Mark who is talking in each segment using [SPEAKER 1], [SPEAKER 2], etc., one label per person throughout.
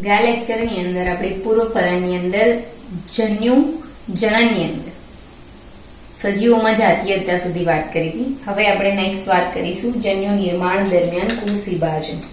[SPEAKER 1] ગયા લેક્ચરની અંદર આપણે પૂર્વફલનની અંદર જન્યુ જનનની અંદર સજીવોમાં જાતીય અત્યાર સુધી વાત કરી હતી. હવે આપણે નેક્સ્ટ વાત કરીશું જન્યુ નિર્માણ દરમિયાન કોષ વિભાજન.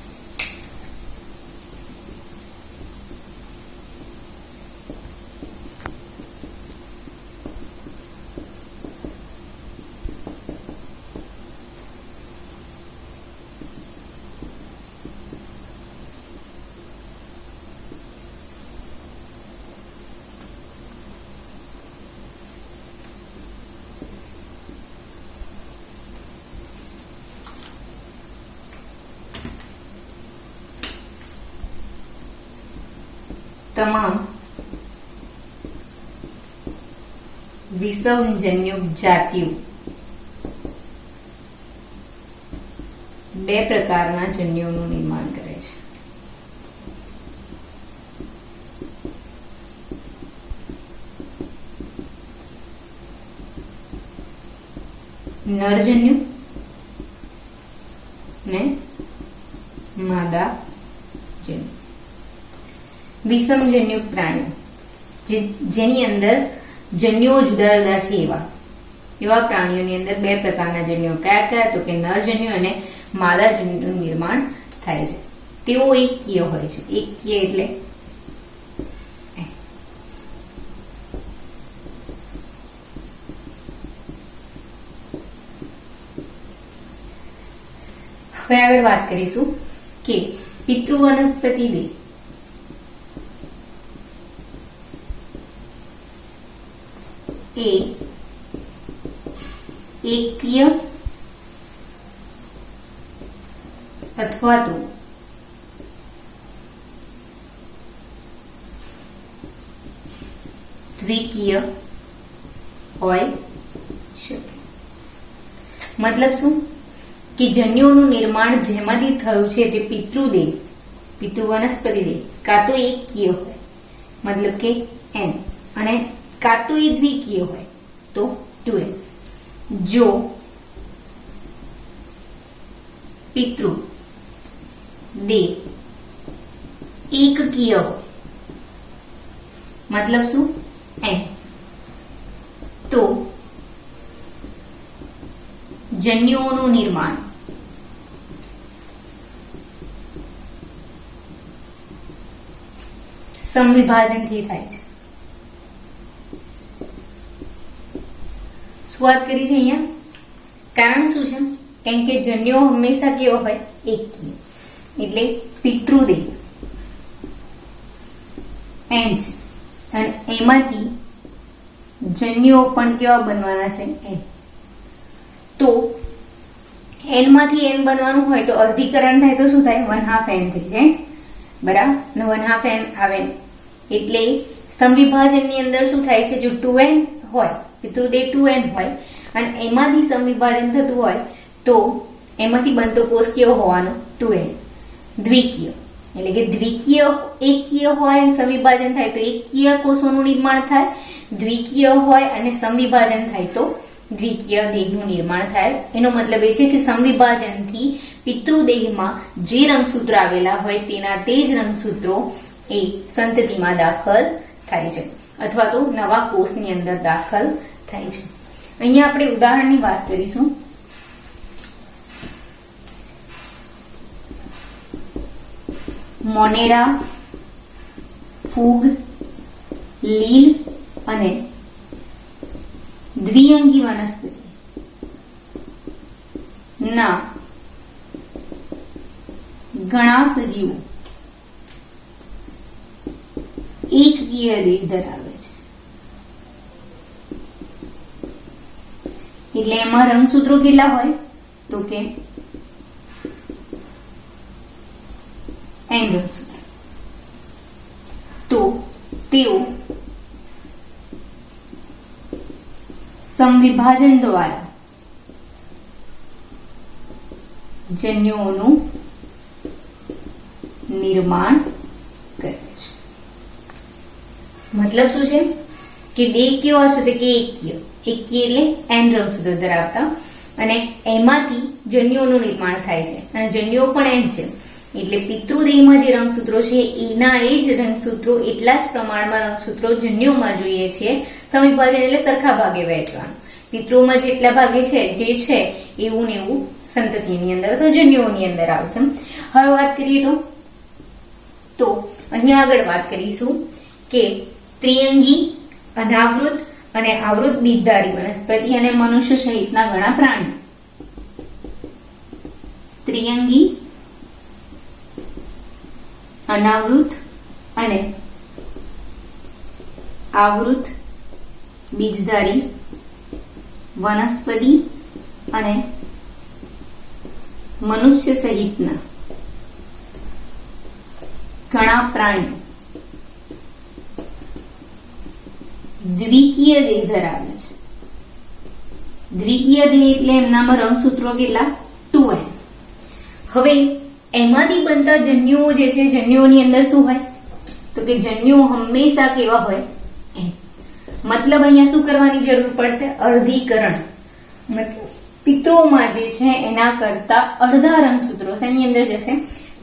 [SPEAKER 1] તમામ વિષમજન્યુક જાતિઓ બે પ્રકારના જન્યુઓનું નિર્માણ કરે છે. નરજન્યુ ને માદા જન્યુ. વિષમજન્યુક પ્રાણીઓ જેની અંદર જન્યુઓ જુદા જુદા છે એવા પ્રાણીઓની અંદર બે પ્રકારના જન્યુઓ કયા કયા તો કે નરજન્યુ અને માદા જન્યુનું નિર્માણ થાય છે. તેઓ એકકીય હોય છે. એકકીય એટલે હવે આગળ વાત કરીશું કે પિતૃ વનસ્પતિ દેહ એ એકકીય અથવા તો દ્વિકીય હોય શકે. મતલબ શું કે જન્યુઓનું નિર્માણ જેમાંથી થયું છે તે પિતૃદેહ પિતૃ વનસ્પતિ દેહ કાં તો એકકીય હોય મતલબ કે n અને કાં તો એ દ્વિકીય હોય તો 2n. જો પિતૃ દેહ એકકીય હોય મતલબ શું n તો જન્યુઓનું નિર્માણ સમવિભાજનથી થાય છે. વાત કરી છે અહીંયા કારણ શું છે કેમ કે જન્યુઓ હંમેશા કેવો હોય એકકીય એટલે પિતૃદેહ n છે અને એમાંથી જન્યુઓ પણ કેવા બનવાના છે n. તો n માંથી n બનવાનું હોય તો અર્ધીકરણ થાય તો શું થાય 1/2 n થઈ જાય બરાબર ને 1/2 n આવે એટલે સમવિભાજનની અંદર શું થાય છે જો 2n હોય પિતૃદેહ 2n હોય અને એમાંથી સમવિભાજન થતું હોય તો એમાંથી બનતો કોષ કેવો હોવાનો 2n દ્વિકીય એટલે કે દ્વિકીય એકકીય હોય અને સમવિભાજન થાય તો એકકીય કોષોનું નિર્માણ થાય. દ્વિકીય હોય અને સમવિભાજન થાય તો દ્વિકીય દેહનું નિર્માણ થાય. એનો મતલબ એ છે કે સમવિભાજનથી પિતૃદેહમાં જે રંગસૂત્રો આવેલા હોય તેના તે જ રંગસૂત્રો એ સંતતિમાં દાખલ થાય છે અથવા તો નવા કોષની અંદર દાખલ થાય છે. અહીંયા આપણે ઉદાહરણની વાત કરીશું. મોનેરા, ફૂગ, લીલ અને દ્વિઅંગી વનસ્પતિ ના ઘણા સજીવો એકકીય દેહ ધરાવે છે. એટલે એમાં રંગસૂત્રો કેટલા હોય તો કે n રંગસૂત્રો. તો તેઓ સમવિભાજન દ્વારા જન્યુઓનું નિર્માણ કરે છે. મતલબ શું છે કે દેહ કેવો છે તો કે એકકીય એટલે n રંગસૂત્રો ધરાવતા અને એમાંથી જન્યુઓનું નિર્માણ થાય છે અને જન્યુઓ પણ n છે એટલે પિતૃદેહમાં જે રંગસૂત્રો છે એના એ જ રંગસૂત્રો એટલા જ પ્રમાણમાં રંગસૂત્રો જન્યુમાં જોઈએ છે સમવિભાજન એટલે સરખા ભાગે વહેંચવાનું. પિતૃમાં જેટલા ભાગે છે જે છે એવું ને એવું સંતતિની અંદર અથવા જન્યુઓની અંદર આવશે. હવે વાત કરીએ તો અહીંયા આગળ વાત કરીશું કે ત્રિઅંગી, અનાવૃત અને આવૃત બીજધારી વનસ્પતિ અને મનુષ્ય સહિતના ઘણા પ્રાણીઓ. ત્રિઅંગી, અનાવૃત અને આવૃત બીજધારી વનસ્પતિ અને મનુષ્ય સહિતના ઘણા પ્રાણીઓ દ્વિકીય દેહ ધરાવે છે. દ્વિકીય દેહ એટલે એમનામાં રંગસૂત્રો કેટલા? 2n. હવે એમાંથી બનતા જન્યુઓ જે છે, જન્યુઓની અંદર શું હોય તો કે જન્યુઓ હંમેશા કેવા હોય? n. મતલબ અહીંયા શું કરવાની જરૂર પડશે? અર્ધીકરણ. મતલબ પિતૃઓમાં જે છે એના કરતા અડધા રંગસૂત્રો શેની અંદર જશે?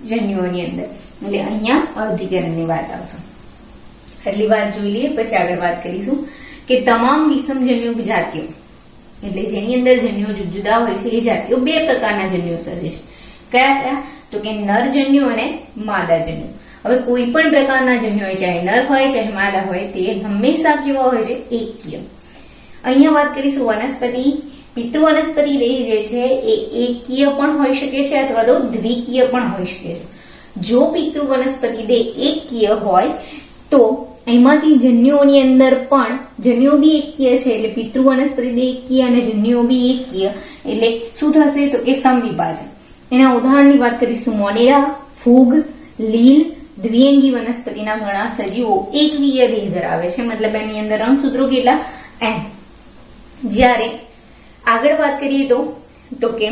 [SPEAKER 1] જન્યુઓની અંદર. એટલે અહીંયા અર્ધીકરણની વાત આવશે. એટલી વાત જોઈ લઈએ, પછી આગળ વાત કરીશું કે તમામ વિષમજન્યુ જાતિઓ એટલે જેની અંદર જન્યુઓ જુદા હોય છે એ જાતિઓ બે પ્રકારના જન્યુઓ સર્જે છે. કયા કયા? તો કે નરજન્યુ અને માદાજન્યુ. હવે કોઈ પણ પ્રકારના જન્યુ હોય, ચાહે નર હોય ચાહે માદા હોય, તે હંમેશા કેવા હોય છે? એકકીય. અહીંયા વાત કરીશું વનસ્પતિ. પિતૃ વનસ્પતિ દેહ જે છે એ એકકીય પણ હોઈ શકે છે અથવા તો દ્વિકીય પણ હોઈ શકે છે. જો પિતૃ વનસ્પતિ દેહ એકકીય હોય તો એમાંથી જન્યુઓની અંદર પણ જન્યુઓ બી એકકીય છે એટલે પિતૃ વનસ્પતિ દેહ એકકીય અને જન્યુઓ બી એકકીય એટલે શું થશે તો કે સમવિભાજન. એના ઉદાહરણની વાત કરીશું. મોનેરા, ફૂગ, લીલ, દ્વિઅંગી વનસ્પતિના ઘણા સજીવો એકકીય દેહ ધરાવે છે. મતલબ એની અંદર રંગસૂત્રો કેટલા? n. જ્યારે આગળ વાત કરીએ તો કે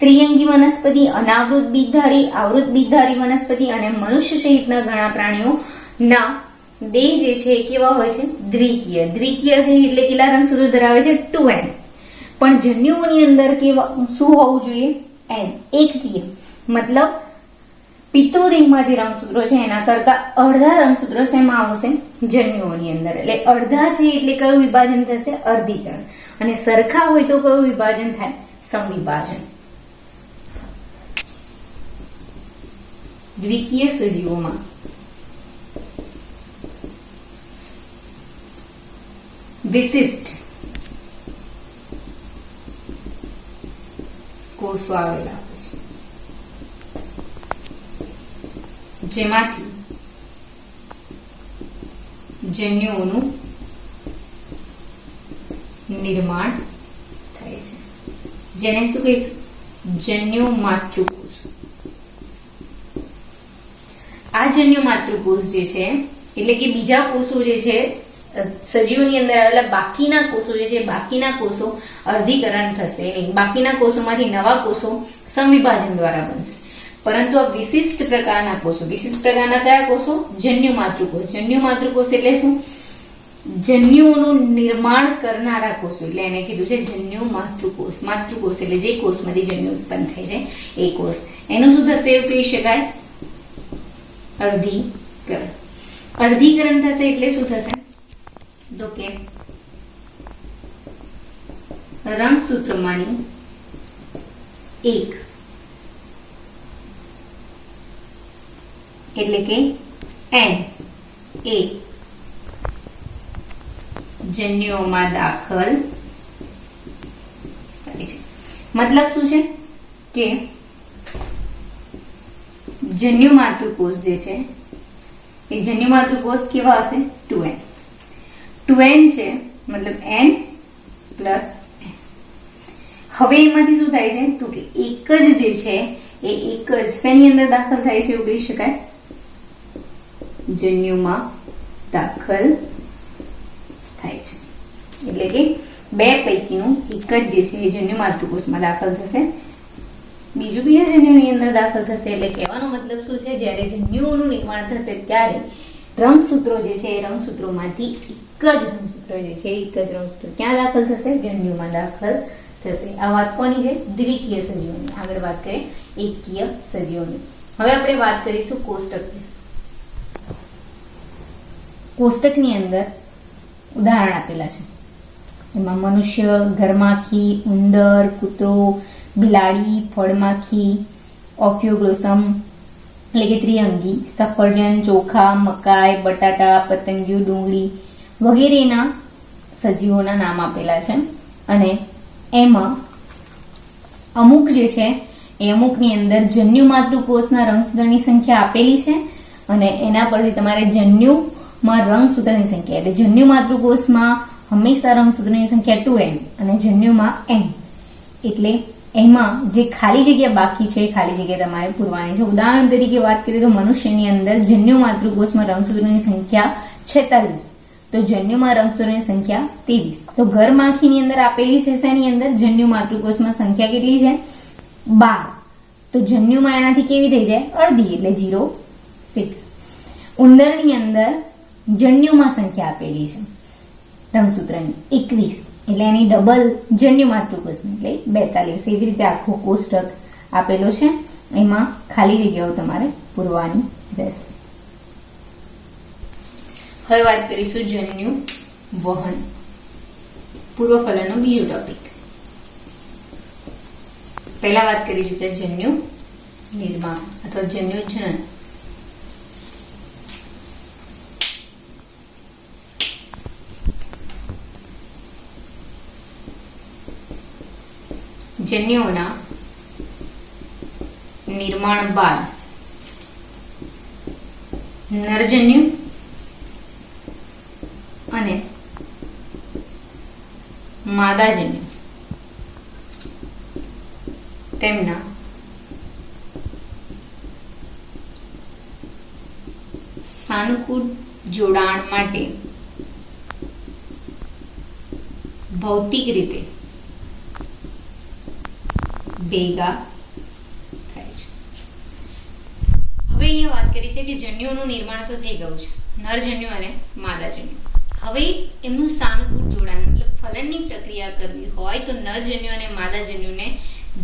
[SPEAKER 1] ત્રિઅંગી વનસ્પતિ, અનાવૃત બીજધારી, આવૃત બીજધારી વનસ્પતિ અને મનુષ્ય સહિતના ઘણા પ્રાણીઓના દેહ જે છે એ કેવા હોય છે? દ્વિકીય. દ્વિકીય દેહ એટલે કેટલા રંગસૂત્રો ધરાવે છે? 2n. પણ જન્યુઓની અંદર કેવા શું હોવું જોઈએ? n. એકકીય. મતલબ પિતૃદેહમાં જે રંગસૂત્રો છે એના કરતા અડધા રંગસૂત્રો શેમાં આવશે? જન્યુઓની અંદર. એટલે અડધા છે એટલે કયું વિભાજન થશે? અર્ધીકરણ. અને સરખા હોય તો કયું વિભાજન થાય? સમવિભાજન. દ્વિકીય સજીવોમાં વિશિષ્ટ કોષો આવેલા હોય છે જેમાંથી જન્યુઓનું નિર્માણ થાય છે, જેને શું કહીશું? જન્યુ માતૃકોષ. આ જન્યુ માતૃકોષ જે છે એટલે કે બીજા કોષો જે છે સજીવોની અંદર આવેલા બાકીના કોષો જે છે, બાકીના કોષો અર્ધીકરણ થશે નહીં. બાકીના કોષોમાંથી નવા કોષો સંવિભાજન દ્વારા બનશે. પરંતુ આ વિશિષ્ટ પ્રકારના કોષો, વિશિષ્ટ પ્રકારના કયા કોષો? જન્યુ માતૃકોષ. જન્યુ માતૃકોષ એટલે શું? જન્યુઓનું નિર્માણ કરનારા કોષો, એટલે એને કીધું છે જન્યુ માતૃકોષ. માતૃકોષ એટલે જે કોષમાંથી જન્યુ ઉત્પન્ન થાય છે એ કોષ. એનું શું થશે એવું કહી શકાય? અર્ધીકરણ. અર્ધીકરણ થશે એટલે શું થશે તો કે રંગસૂત્રમાંની એક એટલે કે n એ જન્યુઓમાં દાખલ થાય છે. મતલબ શું છે કે જન્યુ માતૃકોષ જે છે એ જન્યુ માતૃકોષ કેવા હશે? 2n. 2n છે મતલબ n પ્લસ n. હવે એમાંથી શું થાય છે તો કે એક જ જે છે એ એક જ શેની અંદર દાખલ થાય છે એવું કહી શકાય? જન્યુમાં દાખલ થાય છે. એટલે કે બે પૈકીનું એક જ જે છે એ જન્યુ માતૃકોષમાં દાખલ થશે, બીજું બીજા જન્યુની અંદર દાખલ થશે. એટલે કહેવાનો મતલબ શું છે? જ્યારે જન્યુઓનું નિર્માણ થશે ત્યારે રંગસૂત્રો જે છે એ રંગસૂત્રોમાંથી એક જ રંગસૂત્ર જે છે એક જ રંગસૂત્ર ક્યાં દાખલ થશે? જન્યુમાં દાખલ થશે. આ વાત કોની છે? દ્વિકીય સજીવોની. આગળ વાત કરીએ એકકીય સજીવોની. હવે આપણે વાત કરીશું કોષ્ટક વિશે. કોષ્ટકની અંદર ઉદાહરણ આપેલા છે. એમાં મનુષ્ય, ઘરમાખી, ઉંદર, કૂતરો, બિલાડી, ફળમાખી, ઓફિયોગ્લોસમ એટલે કે ત્રિઅંગી, સફરજન, ચોખા, મકાઈ, બટાટા, પતંગિયું, ડુંગળી વગેરેના સજીવોના નામ આપેલા છે. અને એમાં અમુક જે છે એ અમુકની અંદર જન્યુ માતૃકોષના રંગસૂત્રની સંખ્યા આપેલી છે અને એના પરથી તમારે જન્યુમાં રંગસૂત્રની સંખ્યા એટલે જન્યુ માતૃકોષમાં હંમેશા રંગસૂત્રની સંખ્યા 2n અને જન્યુમાં n એટલે એમાં જે ખાલી જગ્યા બાકી છે એ ખાલી જગ્યા તમારે પૂરવાની છે. ઉદાહરણ તરીકે વાત કરીએ તો મનુષ્યની અંદર જન્યુ માતૃકોષમાં રંગસૂત્રોની સંખ્યા 46 તો જન્યુમાં રંગસૂત્રોની સંખ્યા 23. તો ઘરમાખીની અંદર આપેલી છે શેની અંદર જન્યુ માતૃકોષમાં સંખ્યા કેટલી છે 12 તો જન્યુમાં એનાથી કેવી થઈ જાય અડધી એટલે 0.6. ઉંદરની અંદર જન્યુમાં સંખ્યા આપેલી છે રંગસૂત્રની 21 એટલે એની ડબલ જન્યુ માતૃકોષની એટલે 42. એવી રીતે આખો કોષ્ટક આપેલો છે, એમાં ખાલી જગ્યાઓ તમારે પૂરવાની રહેશે. હવે વાત કરીશું જન્યુ વહન, પૂર્વફલનનો બીજો ટોપિક. પહેલા વાત કરી ચૂક્યા જન્યુ નિર્માણ અથવા જન્યુ જનન. જન્યુઓના નિર્માણ બાદ નરજન્યુ અને માદાજન્યુ તેમના સાનુકૂળ જોડાણ માટે ભૌતિક રીતે ભેગા થાય છે. હવે અહીંયા વાત કરી છે કે જન્યુઓનું નિર્માણ તો થઈ ગયું છે, નરજન્યુ અને માદાજન્યુ. હવે એમનું સાનુકૂળ જોડાણ મતલબ ફલનની પ્રક્રિયા કરવી હોય તો નરજન્યુ અને માદાજન્યુને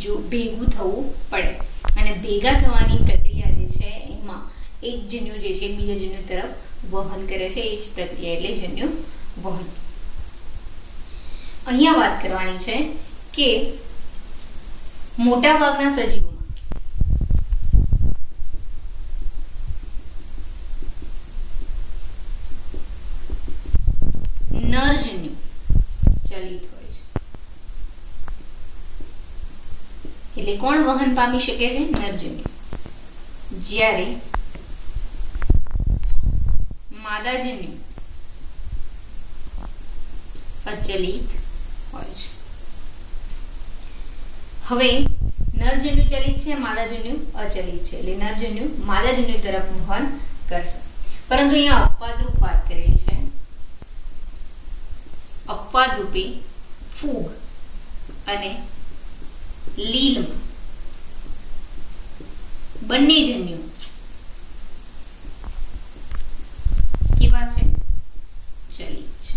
[SPEAKER 1] જો ભેગું થવું પડે અને ભેગા થવાની પ્રક્રિયા જે છે એમાં એક જન્યુ જે છે બીજા જન્યુ તરફ વહન કરે છે, એ જ પ્રક્રિયા એટલે જન્યુ વહન. અહીંયા વાત કરવાની છે કે મોટા ભાગના સજીવોમાં નરજન્યુ ચલિત હોય છે. એટલે કોણ વહન પામી શકે છે? નરજન્યુ. જ્યારે માદાજન્યુ અચલિત હોય છે. હવે નરજન્યુ ચલિત છે, માદાજન્યુ અચલિત છે એટલે નરજન્યુ માદાજન્યુ તરફ વહન કરશે. પરંતુ અહીંયા અપવાદરૂપ વાત કરેલી છે. અપવાદરૂપે ફૂગ અને લીલ બંને જન્યુ કેવા છે? ચલિત છે.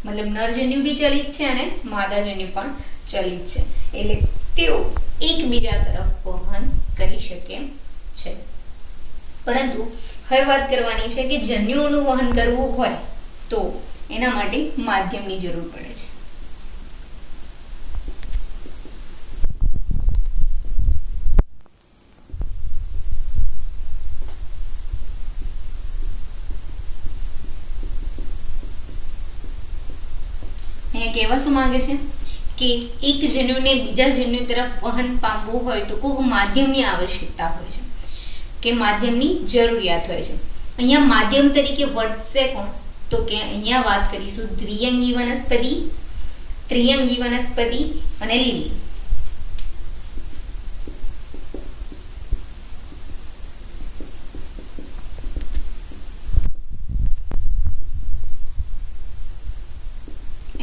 [SPEAKER 1] મતલબ નરજન્યુ બી ચલિત છે અને માદાજન્યુ પણ ચલિત છે એટલે તેઓ એકબીજા તરફ વહન કરી શકે છે. પરંતુ હવે વાત કરવાની છે કે જન્યુઓનું વહન કરવું હોય તો એના માટે માધ્યમની જરૂર પડે છે. અહીંયા કહેવા શું માંગે છે કે એક જન્યુને બીજા જન્યુ તરફ વહન પામવું હોય તો કોઈ માધ્યમની આવશ્યકતા હોય છે કે માધ્યમની જરૂરિયાત હોય છે. અહીંયા માધ્યમ તરીકે વર્તશે કોણ? તો કે અહીંયા વાત કરીશું દ્વિઅંગી વનસ્પતિ, ત્રિઅંગી વનસ્પતિ અને લીલી.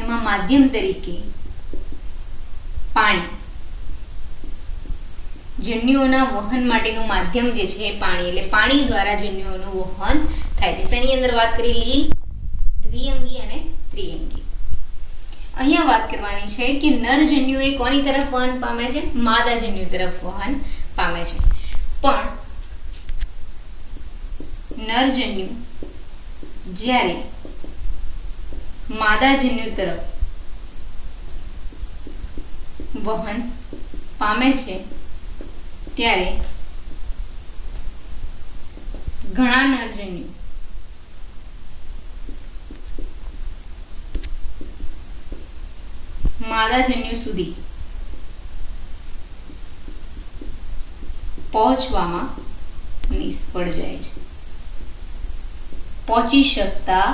[SPEAKER 1] એમાં માધ્યમ તરીકે પાણી, જન્યુઓના વહન માટેનું માધ્યમ જે છે પાણી એટલે પાણી દ્વારા જન્યુઓનું વહન થાય છે. તેની અંદર વાત કરી લીલ, દ્વિઅંગી અને ત્રિઅંગી. અહીંયા વાત કરવાની છે કે નરજન્યુ એ કોની તરફ વહન પામે છે? માદાજન્યુ તરફ વહન પામે છે. પણ નરજન્યુ જ્યારે માદાજન્યુ તરફ વહન પામે છે ત્યારે ઘણા નરજન્યુ માદાજન્યુ સુધી પહોંચવામાં નિષ્ફળ જાય છે, પહોંચી શકતા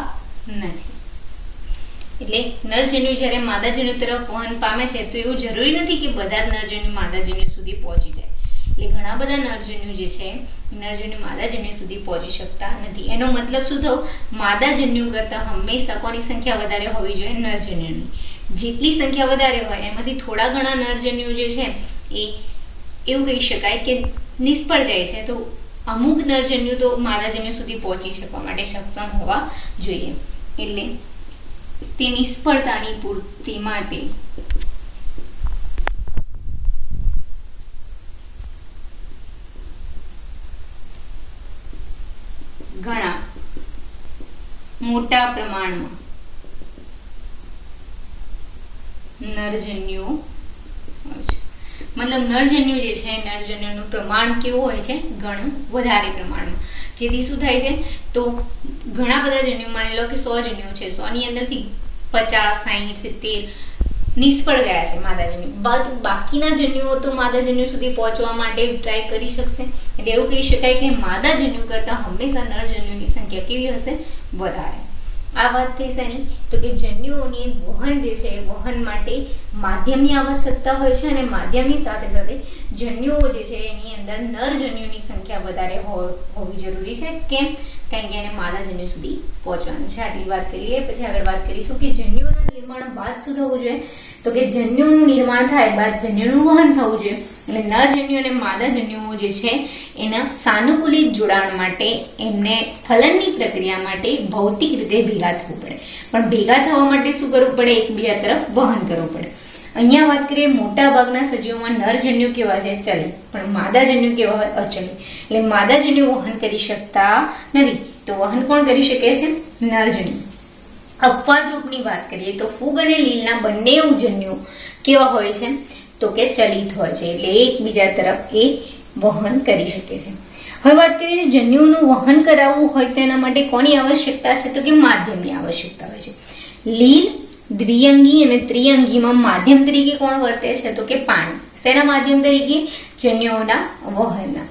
[SPEAKER 1] નથી. એટલે નરજન્યુ જ્યારે માદાજન્યુ તરફ વહન પામે છે તો એવું જરૂરી નથી કે બધા જ નરજન્યુ માદાજન્યુ સુધી પહોંચી જાય. એટલે ઘણા બધા નરજન્યુ જે છે નરજન્યુ માદાજન્યુ સુધી પહોંચી શકતા નથી. એનો મતલબ શું થયો? માદાજન્યુ કરતાં હંમેશા કોની સંખ્યા વધારે હોવી જોઈએ? નરજન્યુની. જેટલી સંખ્યા વધારે હોય એમાંથી થોડા ઘણા નરજન્યુ જે છે એ એવું કહી શકાય કે નિષ્ફળ જાય છે, તો અમુક નરજન્યુ તો માદાજન્યુ સુધી પહોંચી શકવા માટે સક્ષમ હોવા જોઈએ. એટલે તે નિષ્ફળતાની પૂર્તિ માટે ઘણા મોટા પ્રમાણમાં નરજન્યુઓ હોય છે. મતલબ નરજન્યુ જે છે નરજન્યુનું પ્રમાણ કેવું હોય છે? ઘણું વધારે પ્રમાણમાં. જેથી શું થાય છે? તો ઘણા બધા જન્યુ, માની લો કે 100 જન્યુ છે, 100 ની અંદરથી 50, 60, 70 નિષ્ફળ ગયા છે માદાજન્યુ. બાકીના જન્યુઓ તો માદાજન્યુ સુધી પહોંચવા માટે ટ્રાય કરી શકશે. એટલે એવું કહી શકાય કે માદાજન્યુ કરતાં હંમેશા નરજન્યુની સંખ્યા કેવી હશે? વધારે. આ વાત થઈ શેની? તો કે જન્યુઓની વહન જે છે વહન માટે માધ્યમની આવશ્યકતા હોય છે, અને માધ્યમની સાથે સાથે જન્યુઓ જે છે એની અંદર નરજન્યુની સંખ્યા વધારે હોવી જરૂરી છે. કેમ? કારણ કે એને માદાજન્યુ સુધી પહોંચવાનું છે. આટલી વાત કરી લઈએ, પછી આગળ વાત કરીશું કે જન્યુઓના નિર્માણ બાદ શું થવું જોઈએ? તો કે જન્યુનું નિર્માણ થાય બાદ જન્યુનું વહન થવું જોઈએ. એટલે નરજન્યુ અને માદાજન્યુઓ જે છે એના સાનુકૂલિત જોડાણ માટે એમને ફલનની પ્રક્રિયા માટે ભૌતિક રીતે ભેગા થવું પડે. પણ ભેગા થવા માટે શું કરવું પડે? એકબીજા તરફ વહન કરવું પડે. અહીંયા વાત કરીએ મોટા ભાગના સજીવોમાં નરજન્યુ કેવા છે? ચલી. પણ માદાજન્યુ કેવા હોય? અચલી. એટલે માદાજન્યુ વહન કરી શકતા નથી, તો વહન કોણ કરી શકે છે? નરજન્યુ. અપવાદ રૂપની વાત કરીએ તો ફૂગ અને લીલના બંને જન્યુ કેવા હોય છે? તો કે ચલિત હોય છે. એટલે એકબીજા તરફ એ વહન કરી શકે છે. હવે વાત કરીએ જન્યુનું વહન કરાવવું હોય તો એના માટે કોની આવશ્યકતા છે? તો કે માધ્યમની આવશ્યકતા હોય છે. લીલ, દ્વિઅંગી અને ત્રિઅંગીમાં માધ્યમ તરીકે કોણ વર્તે છે? તો કે પાણી. શેના માધ્યમ તરીકે? જન્યુઓના વહનના.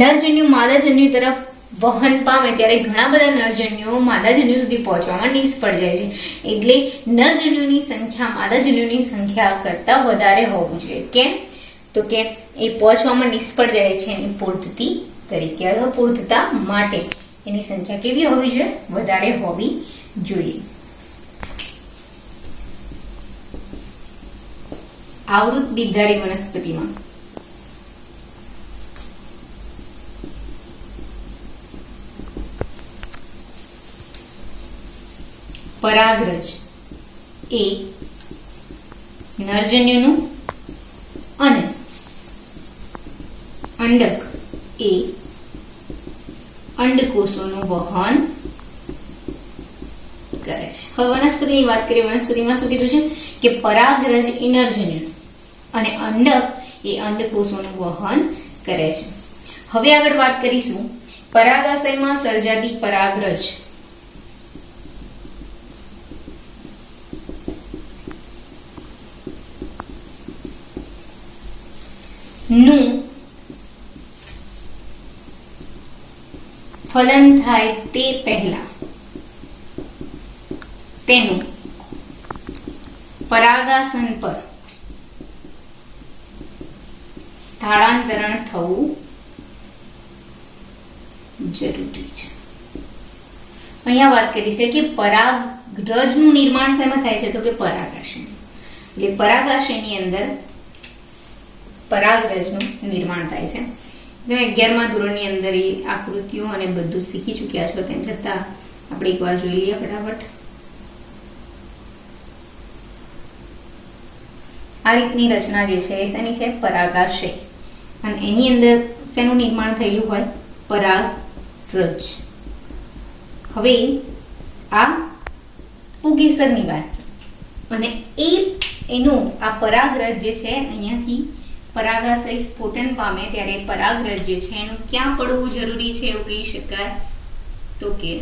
[SPEAKER 1] નરજન્યુ માદાજન્યુ તરફ વહન પામે ત્યારે ઘણા બધા નરજન્યુઓ માદાજન્યુ સુધી પહોંચવામાં નિષ્ફળ જાય છે. એટલે નરજન્યુની સંખ્યા માદાજન્યુની સંખ્યા કરતાં વધારે હોવું જોઈએ. કેમ? તો કે એ પહોંચવામાં નિષ્ફળ જાય છે એની પૂર્તતા તરીકે અથવા પૂર્તતા માટે એની સંખ્યા કેવી હોવી જોઈએ? વધારે હોવી જોઈએ. આવૃત બીજધારી વનસ્પતિમાં પરાગરજ એ નરજન્યુનું અને અંડક એ અંડકોષોનું વહન કરે છે. હવે વનસ્પતિની વાત કરીએ. વનસ્પતિમાં શું કીધું છે કે પરાગરજ એ નરજન્યુનું અને અંડક એ અંડકોષોનું વહન કરે છે. હવે આગળ વાત કરીશું પરાગાશયમાં સર્જાતી પરાગરજ નું ફલન થાય તે પહેલા તેનું પરાગાસન પર સ્થળાંતરણ થવું જરૂરી છે. અહીંયા વાત કરી છે કે પરાગરજનું નિર્માણ શેમાં થાય છે? તો કે પરાગાશય. એટલે પરાગાશયની અંદર પરાગરજનું નિર્માણ થાય છે. તમે 11મા ધોરણની અંદર એ આકૃતિઓ અને બધું શીખી ચૂક્યા છો, તેમ છતાં આપણે એકવાર જોઈ લઈએ ફટાફટ. આ રીતની રચના જે છે એ શેની છે? પરાગાશય. અને એની અંદર શેનું નિર્માણ થયેલું હોય? પરાગરજ. હવે આ પુંકેસરની વાત છે અને એનું આ પરાગરજ જે છે અહીંયાથી પરાગાશય સ્ફોટન પામે ત્યારે પરાગરજ જે છે એનું ક્યાં પડવું જરૂરી છે એવું કહી શકાય તો કે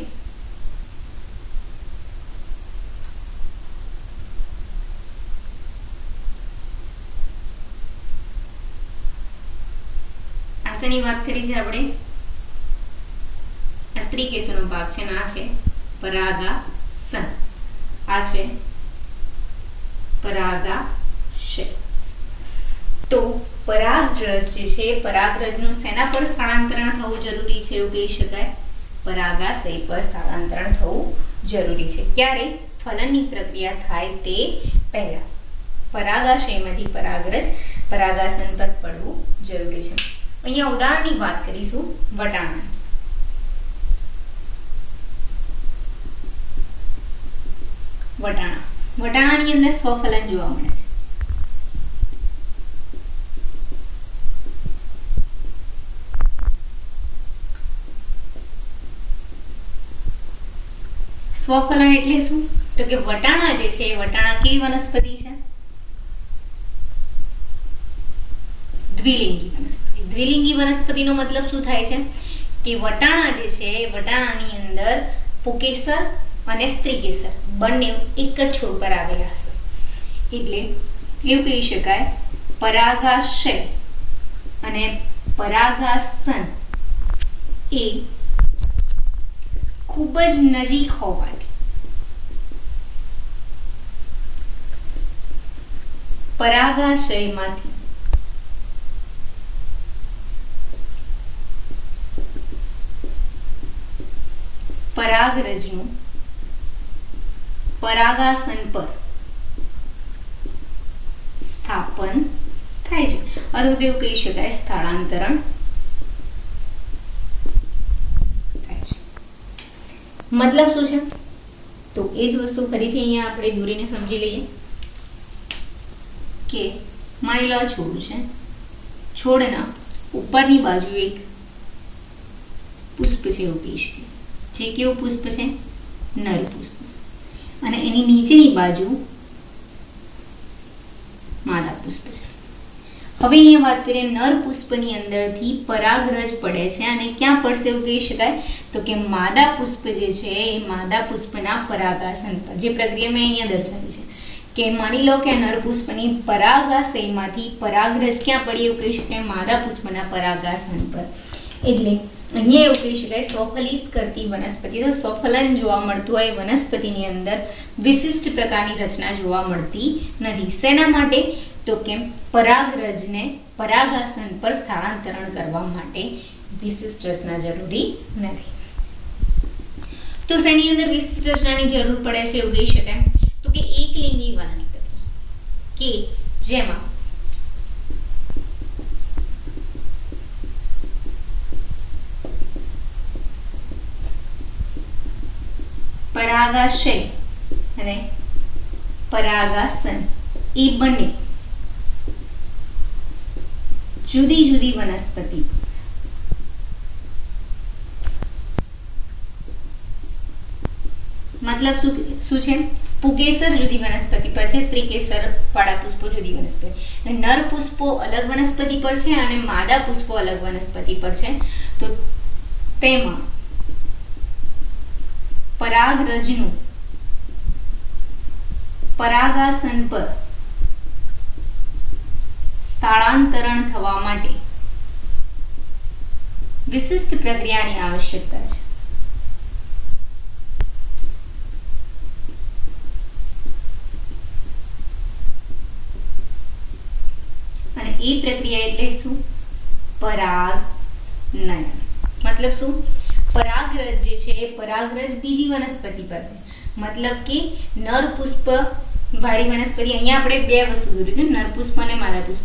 [SPEAKER 1] આશેની વાત કરી છે આપણે સ્ત્રી કેસરનો ભાગ છે આ છે પરાગાસન, આ છે પરાગાશય. તો પરાગરજ જે છે પરાગરજનું શેના પર સ્થળાંતરણ થવું જરૂરી છે એવું કહી શકાય પરાગાશય પર સ્થળાંતરણ થવું જરૂરી છે. ક્યારે? ફલનની પ્રક્રિયા થાય તે પહેલા પરાગાશયમાંથી પરાગરજ પરાગાસન પર પડવું જરૂરી છે. અહીંયા ઉદાહરણની વાત કરીશું વટાણા. વટાણાની અંદર સ્વફલન જોવા મળે છે. સ્વફલન એટલે શું? તો કે વટાણા જે છે વટાણા કેવી વનસ્પતિ છે? દ્વિલિંગી વનસ્પતિ. દ્વિલિંગી વનસ્પતિનો મતલબ શું થાય છે કે વટાણા જે છે વટાણાની અંદર પુંકેસર અને સ્ત્રીકેસર બંને એક જ છોડ પર આવેલા હશે. એટલે એવું કહી શકાય પરાગાશય અને પરાગાસન એ ખૂબ જ નજીક હોવાથી પરાગાશયમાંથી પરાગરજનું પરાગાસન પર સ્થાપન થાય છે અથવા તો એવું કહી શકાય સ્થળાંતરણ થાય છે. મતલબ શું છે? તો એ જ વસ્તુ ફરીથી અહીંયા આપણે દોરીને સમજી લઈએ કે માની લો છોડ છે, છોડના ઉપરની બાજુ એક પુષ્પ છે એવું કહી શકીએ. જે કેવું પુષ્પ છે? નર પુષ્પ. અને એની નીચેની બાજુ માદા પુષ્પ છે. હવે અહીંયા વાત કરીએ નર પુષ્પની અંદરથી પરાગરજ પડે છે અને ક્યાં પડશે એવું કહી શકાય તો કે માદા પુષ્પ જે છે એ માદા પુષ્પના પરાગાસન પર. જે પ્રક્રિયા મેં અહીંયા દર્શાવી છે કે માની લો કે નર પુષ્પની પરાગાશયમાંથી પરાગરજ ક્યાં પડી એવું કહી શકાય માદા પુષ્પના પરાગાસન પર. એટલે અહીંયા એવું કહી શકાય સ્વફલિત કરતી વનસ્પતિ તો સ્વફલન જોવા મળતું હોય વનસ્પતિની અંદર વિશિષ્ટ પ્રકારની રચના જોવા મળતી નથી. શેના માટે? તો કે પરાગરજને પરાગાસન પર સ્થળાંતરણ કરવા માટે વિશિષ્ટ રચના જરૂરી નથી. તો શેની અંદર વિશિષ્ટ રચનાની જરૂર પડે છે એવું કહી શકાય તો કે એકલિંગી વનસ્પતિ કે જેમાં પરાગાશય અને પરાગાસન એ બંને જુદી જુદી વનસ્પતિ મતલબ શું છે? પુંકેસર જુદી વનસ્પતિ પર છે, સ્ત્રીકેસર વાળા પુષ્પો જુદી વનસ્પતિ. નર પુષ્પો અલગ વનસ્પતિ પર છે અને માદા પુષ્પો અલગ વનસ્પતિ પર છે. તો તેમાં પરાગરજનું પરાગાસન પર સ્થળાંતરણ થવા માટે વિશિષ્ટ પ્રક્રિયાની આવશ્યકતા છે. અને એ પ્રક્રિયા એટલે શું? પરાગનયન. મતલબ શું? પરાગરજ જે છે એ પરાગરજ બીજી વનસ્પતિ પર છે. મતલબ કે નર પુષ્પ વાળી વનસ્પતિ. અહીંયા આપણે બે વસ્તુ દોરી હતી, નર પુષ્પ અને માદા પુષ્પ.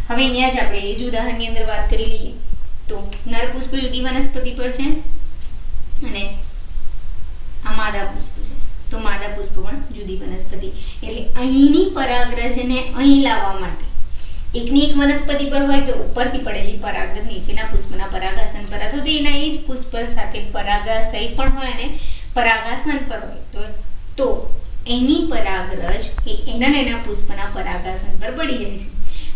[SPEAKER 1] હવે અહીંયા જ આપણે એ જ ઉદાહરણની અંદર વાત કરી લઈએ તો નર પુષ્પ જુદી વનસ્પતિ પર છે અને આ માદા પુષ્પ છે તો માદા પુષ્પ પણ જુદી વનસ્પતિ. એટલે અહીંની પરાગરજને અહીં લાવવા માટે એકની એક વનસ્પતિ પર હોય તો ઉપરથી પડેલી પરાગરજ નીચેના પુષ્પના પરાગાસન પર અથવા તો એના એ જ પુષ્પ સાથે પરાગાશય પણ હોય અને પરાગાસન પર હોય તો એની પરાગરજ એ એના પુષ્પના પરાગાસન પર પડી જાય છે.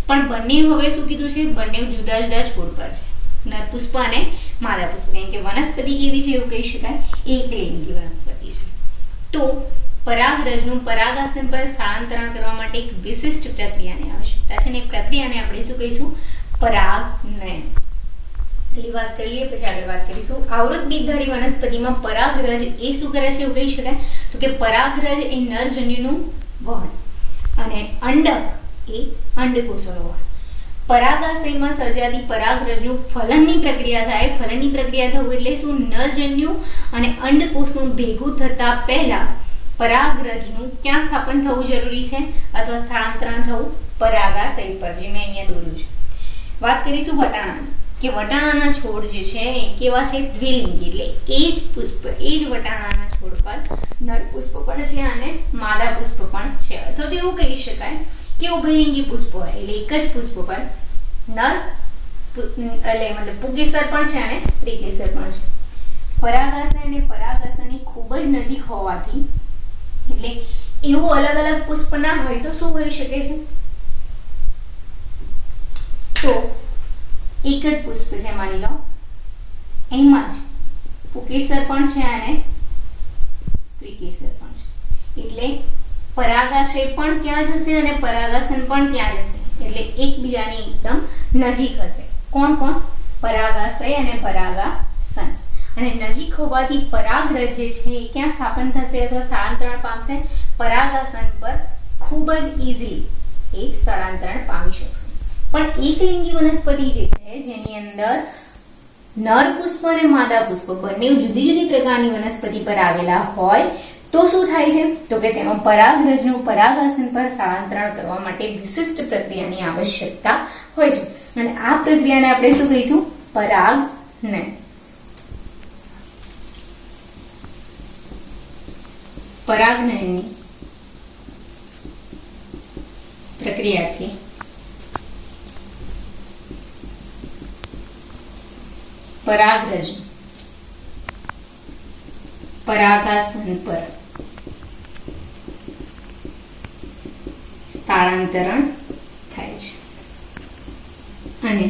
[SPEAKER 1] પણ બંને હવે શું કીધું છે, બંને જુદા જુદા છોડ પર છે, નરપુષ્પ અને માદા પુષ્પ. કારણ કે વનસ્પતિ કેવી છે એવું કહી શકાય, એકલિંગી વનસ્પતિ છે. તો પરાગરજનું પરાગાસન પર સ્થળાંતરણ કરવા માટે એક વિશિષ્ટ પ્રક્રિયાની આવશ્યકતા છે, અને એ પ્રક્રિયાને આપણે શું કહીશું, પરાગનયન. એટલી વાત કરી લઈએ, પછી આગળ વાત કરીશું. આવૃત બીજધારી વનસ્પતિમાં પરાગરજ એ શું કરે છે એવું કહી શકાય, તો કે પરાગરજ એ નરજન્યુનું વહન અને અંડક એ અંડકોષોનું વહન. પરાગાશયમાં સર્જાતી પરાગરજનું ફલનની પ્રક્રિયા થાય. ફલનની પ્રક્રિયા થવું એટલે શું, નરજન્યુ અને અંડકોષનું ભેગું થતા પહેલા પરાગરજનું ક્યાં સ્થાપન થવું જરૂરી છે અથવા સ્થળાંતરણ થવું, પરાગાશય પર, જે મેં અહીંયા દોર્યું છે. વાત કરીશું વટાણાની, કે વટાણાના છોડ જે છે એ કેવા છે, દ્વિલિંગી. એટલે એ જ પુષ્પ, એ જ વટાણાના છોડ પર નરપુષ્પ પણ છે અને માદા પુષ્પ પણ છે. અથવા તો એવું કહી શકાય કે ઉભયલિંગી પુષ્પ હોય, એટલે એક જ પુષ્પ પર નર એટલે મતલબ પુંકેસર પણ છે અને સ્ત્રીકેસર પણ છે. પરાગાશય અને પરાગાશયની ખૂબ જ નજીક હોવાથી, એટલે એવું અલગ અલગ પુષ્પ ના હોય તો શું હોઈ શકે છે, તો એક જ પુષ્પ છે માની લો, એમાં જ પુંકેસર પણ છે અને સ્ત્રીકેસર પણ છે. એટલે પરાગાશય પણ ત્યાં જશે અને પરાગાસન પણ ત્યાં જશે, એટલે એકબીજાની એકદમ નજીક હશે. કોણ કોણ, પરાગાશય અને પરાગાસન. અને નજીક હોવાથી પરાગરજ જે છે એ ક્યાં સ્થાપન થશે અથવા સ્થળાંતરણ પામશે, પરાગાસન પર ખૂબ જ ઇઝીલી એ સ્થળાંતરણ પામી શકશે. પણ એકલિંગી વનસ્પતિ જે છે, જેની અંદર નર પુષ્પ અને માદા પુષ્પ બંને જુદી જુદી પ્રકારની વનસ્પતિ પર આવેલા હોય તો શું થાય છે, તો કે તેમાં પરાગરજનું પરાગાસન પર સ્થળાંતરણ કરવા માટે વિશિષ્ટ પ્રક્રિયાની આવશ્યકતા હોય છે. અને આ પ્રક્રિયાને આપણે શું કહીશું, પરાગનયન. પરાગનયનની પ્રક્રિયાથી પરાગરજ પરાગાસન પર સ્થળાંતરણ થાય છે અને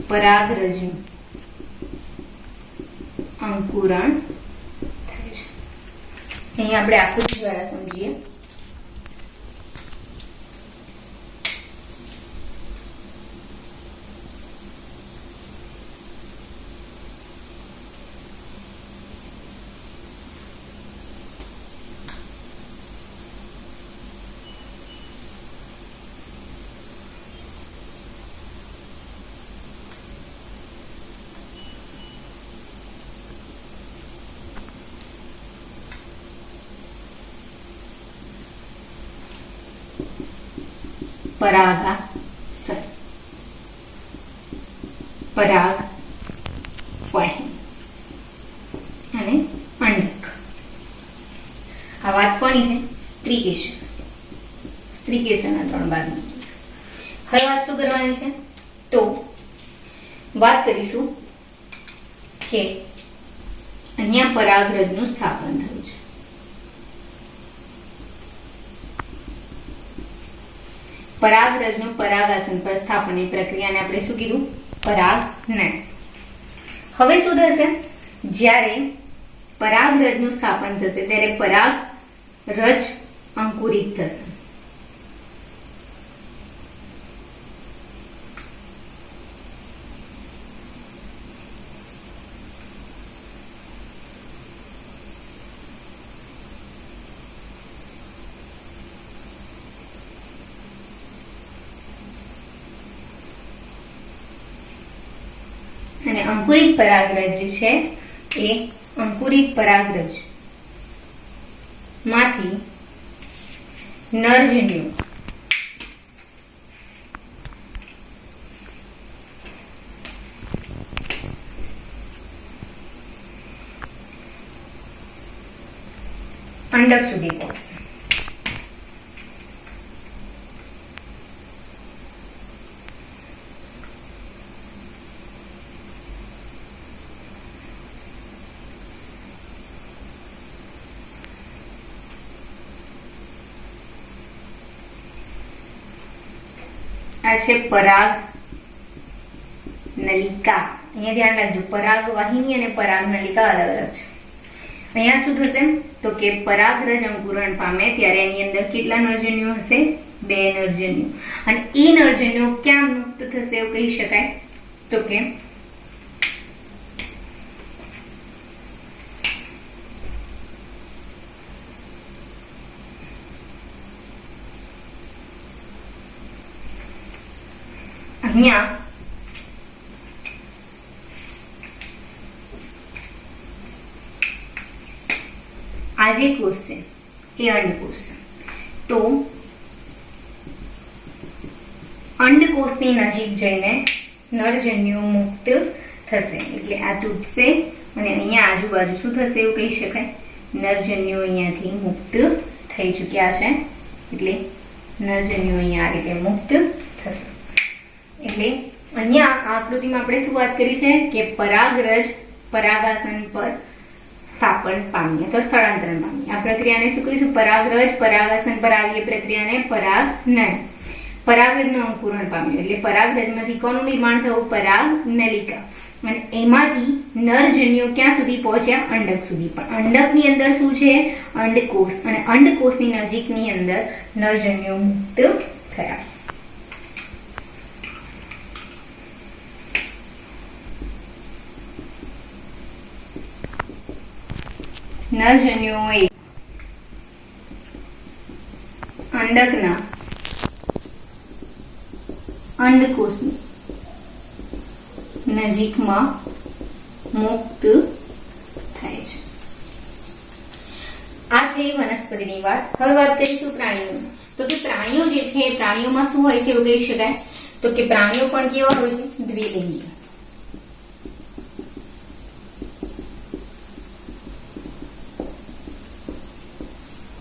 [SPEAKER 1] પરાગરજનું અંકુરણ થાય છે. અહીં આપણે આકૃતિ દ્વારા સમજીએ. પરાગાશય, પરાગવહન અને અંડક. આ વાત કોની છે, સ્ત્રીકેસર. સ્ત્રીકેસરના 3 ભાગ. હવે વાત શું કરવાની છે, તો વાત કરીશું કે અહીંયા પરાગરજનું સ્થાપન થયું છે. પરાગરજનું પરાગાસન પર સ્થાપનની પ્રક્રિયાને આપણે શું કીધું, પરાગનયન. હવે શું થશે, જ્યારે પરાગરજનું સ્થાપન થશે ત્યારે પરાગરજ અંકુરિત થશે. અને અંકુરિત પરાગરજ જે છે એ અંકુરિત પરાગરજ માંથી નરજન્યુ અંડક સુધી પહોંચશે. આ છે પરાગ નલિકા. અહીંયા ધ્યાન રાખજો, પરાગ વાહિની અને પરાગ નલિકા અલગ અલગ છે. અહીંયા શું થશે તો કે પરાગરજ અંકુરણ પામે ત્યારે એની અંદર કેટલા નરજન્યુઓ હશે? 2 નરજન્યુ. અને એ નરજન્યુઓ ક્યાં મુક્ત થશે એવું કહી શકાય તો કે અહીંયા આ જે કોષ છે એ અંડકોષ છે. તો અંડકોષની નજીક જઈને નરજન્યુ મુક્ત થશે. એટલે આ તૂટશે અને અહીંયા આજુબાજુ શું થશે એવું કહી શકાય? નરજન્યુ અહીંયાથી મુક્ત થઈ ચૂક્યા છે. એટલે નરજન્યુ અહીંયા આ રીતે મુક્ત થશે. એટલે અહીંયા આ આકૃતિમાં આપણે શું વાત કરી છે કે પરાગરજ પરાગાસન પર સ્થાપન પામી અથવા સ્થળાંતરણ પામી. આ પ્રક્રિયાને શું કહીશું? પરાગરજ પરાગાસન પર આવી પ્રક્રિયાને પરાગનયન. પરાગરજનું અંકુરણ પામ્યું એટલે પરાગરજમાંથી કોનું નિર્માણ થયું? પરાગ નલિકા. અને એમાંથી નરજન્યુ ક્યાં સુધી પહોંચ્યા? અંડક સુધી. પણ અંડકની અંદર શું છે? અંડકોષ. અને અંડકોષની નજીકની અંદર નરજન્યુ મુક્ત થયા. નરજન્યુઓ અંડકના અંડકોષની નજીકમાં મુક્ત થાય છે. આ થઈ વનસ્પતિની વાત. હવે વાત કરીશું પ્રાણીઓની. તો કે પ્રાણીઓ જે છે એ પ્રાણીઓમાં શું હોય છે એવું કહી શકાય તો કે પ્રાણીઓ પણ કેવા હોય છે? દ્વિલિંગી.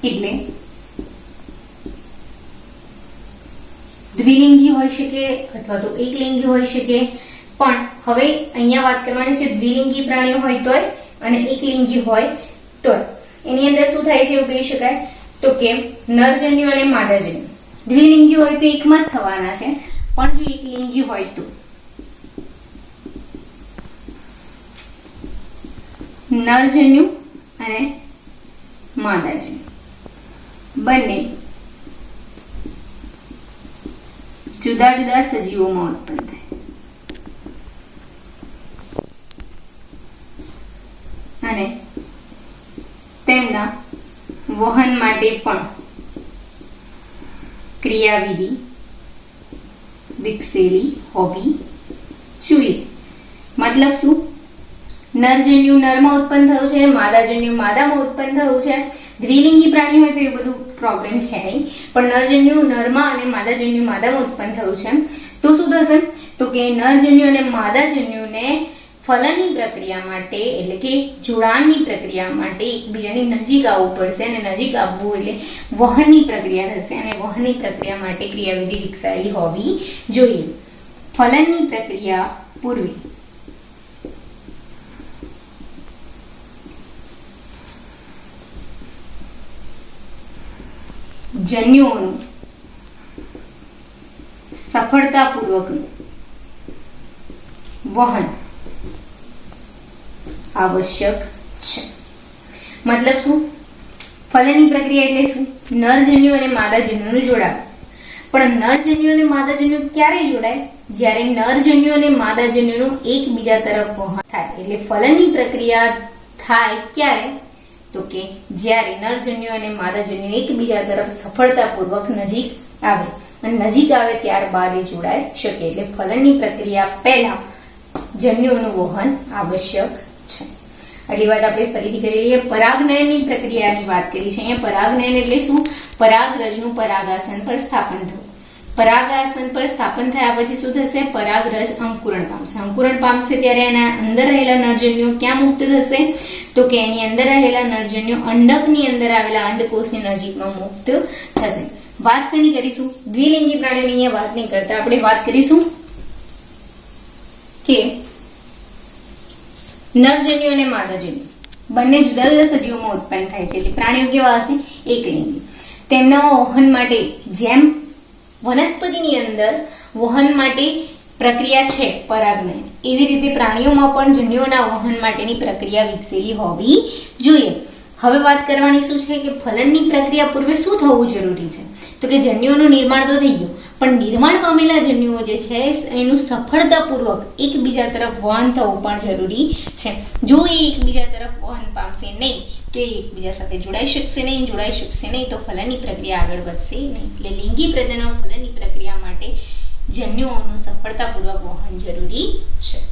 [SPEAKER 1] એટલે દ્વિલિંગી હોઈ શકે અથવા તો એકલિંગી હોઈ શકે. પણ હવે અહીંયા વાત કરવાની છે દ્વિલિંગી પ્રાણીઓ હોય તોય અને એકલિંગી હોય તોય એની અંદર શું થાય છે એવું કહી શકાય તો કે નરજન્યુ અને માદાજન્યુ. દ્વિલિંગી હોય તો એકમાં જ થવાના છે. પણ જો એકલિંગી હોય તો નરજન્યુ અને માદાજન્યુ બંને જુદા જુદા સજીવોમાં ઉત્પન્ન થાય અને તેમના વહન માટે પણ ક્રિયાવિધિ વિકસેલી હોવી જોઈએ. મતલબ શું? નરજન્યુ નરમાં ઉત્પન્ન થયું છે, માદાજન્યુ માદામાં ઉત્પન્ન થયું છે. દ્વિલિંગી પ્રાણી હોય તો એ બધું પ્રોબ્લેમ છે નહીં. પણ નરજન્યુ નરમાં અને માદાજન્યુ માદામાં ઉત્પન્ન થયું છે તો શું થશે તો કે નરજન્યુ અને માદાજન્યુને ફલનની પ્રક્રિયા માટે એટલે કે જોડાણની પ્રક્રિયા માટે એકબીજાની નજીક આવવું પડશે. અને નજીક આવવું એટલે વહનની પ્રક્રિયા થશે. અને વહનની પ્રક્રિયા માટે ક્રિયાવિધિ વિકસાયેલી હોવી જોઈએ. ફલનની પ્રક્રિયા પૂર્વે જન્યુઓનું સફળતાપૂર્વકનું વહન આવશ્યક છે. મતલબ શું? ફલનની પ્રક્રિયા એટલે શું? નરજન્યુ અને માદાજન્યુનું જોડાણ. પણ નરજન્યુ અને માદાજન્યુ ક્યારે જોડાય? જ્યારે નરજન્યુ અને માદાજન્યુનું એકબીજા તરફ વહન થાય. એટલે ફલનની પ્રક્રિયા થાય ક્યારે? તો કે જ્યારે નરજન્યુ અને માદાજન્યુ એકબીજા તરફ સફળતાપૂર્વક નજીક આવે. અને નજીક આવે ત્યારબાદ એ જોડાઈ શકે. એટલે ફલનની પ્રક્રિયા પહેલા જન્યુઓનું વહન આવશ્યક છે. આટલી વાત આપણે ફરીથી કરી લઈએ. પરાગનયનની પ્રક્રિયાની વાત કરી છે. અહીંયા પરાગનયન એટલે શું? પરાગરજનું પરાગાસન પર સ્થાપન થવું. પરાગાસન પર સ્થાપન થયા પછી શું થશે? પરાગરજ અંકુરણ પામશે. અંકુરણ પામશે ત્યારે એના અંદર રહેલા નરજન્યુઓ ક્યાં મુક્ત થશે? તો કે એની અંદર રહેલા નરજન્યુઓ અંડકની અંદર આવેલા અંડકોષની નજીકમાં મુક્ત થશે. વાત શેની કરીશું? દ્વિલિંગી પ્રાણીઓની અહીંયા વાત નહીં કરતા. આપણે વાત કરીશું કે નરજન્યુ અને માદાજન્યુ બંને જુદા જુદા સજીવોમાં ઉત્પન્ન થાય છે. એટલે પ્રાણીઓ કેવા હશે? એકલિંગી. તેમના વહન માટે જેમ વનસ્પતિની અંદર વહન માટે પ્રક્રિયા છે પરાગનયન, એવી રીતે પ્રાણીઓમાં પણ જન્યુઓના વહન માટેની પ્રક્રિયા વિકસેલી હોવી જોઈએ. હવે વાત કરવાની શું છે કે ફલનની પ્રક્રિયા પૂર્વે શું થવું જરૂરી છે? તો કે જન્યુઓનું નિર્માણ તો થઈ ગયું, પણ નિર્માણ પામેલા જન્યુઓ જે છે એનું સફળતાપૂર્વક એકબીજા તરફ વહન થવું પણ જરૂરી છે. જો એ એકબીજા તરફ વહન પામશે નહીં તો એ એકબીજા સાથે જોડાઈ શકશે નહીં તો ફલનની પ્રક્રિયા આગળ વધશે નહીં. એટલે લિંગી પ્રજનન ફલનની પ્રક્રિયા માટે જન્યુઓનું સફળતાપૂર્વક વહન જરૂરી છે.